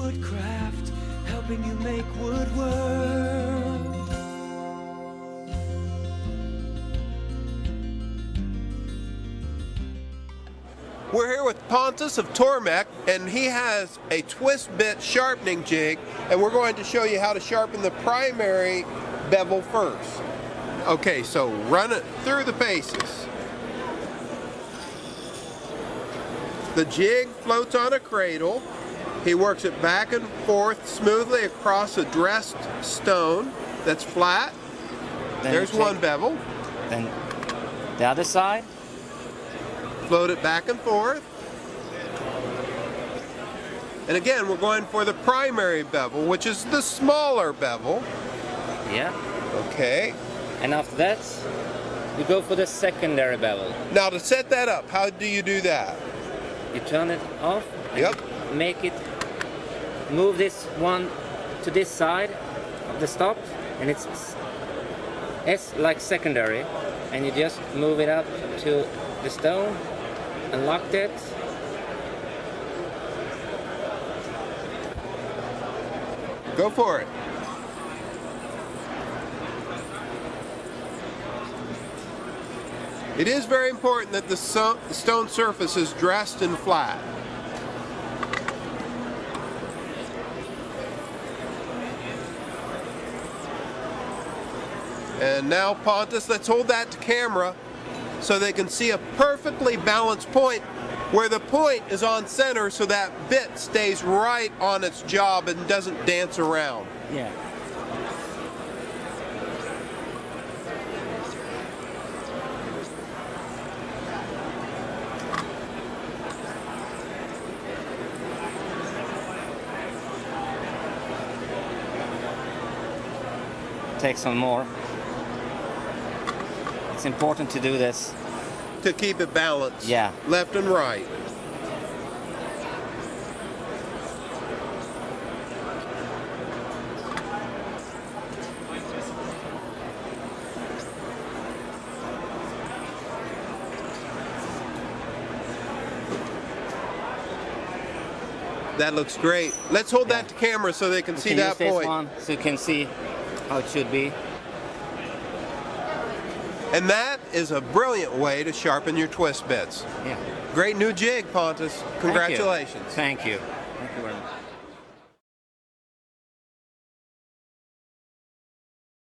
Woodcraft, helping you make woodwork. We're here with Pontus of Tormek, and he has a twist bit sharpening jig, and we're going to show you how to sharpen the primary bevel first. Okay, so run it through the paces. The jig floats on a cradle. He works it back and forth smoothly across a dressed stone that's flat. Then there's one bevel. Then the other side. Float it back and forth. And again, we're going for the primary bevel, which is the smaller bevel. Yeah. Okay. And after that, you go for the secondary bevel. Now to set that up, how do you do that? You turn it off. And Yep. make it move this one to this side of the stop, and it's S like secondary, and you just move it up to the stone and lock it. Go for it. It is very important that the stone surface is dressed and flat. And now, Pontus, let's hold that to camera so they can see a perfectly balanced point where the point is on center so that bit stays right on its job and doesn't dance around. Yeah. Take some more. It's important to do this. To keep it balanced. Yeah. Left and right. That looks great. Let's hold that to camera so they can see that use point. This one so you can see how it should be. And that is a brilliant way to sharpen your twist bits. Yeah. Great new jig, Pontus. Congratulations. Thank you. Thank you very much.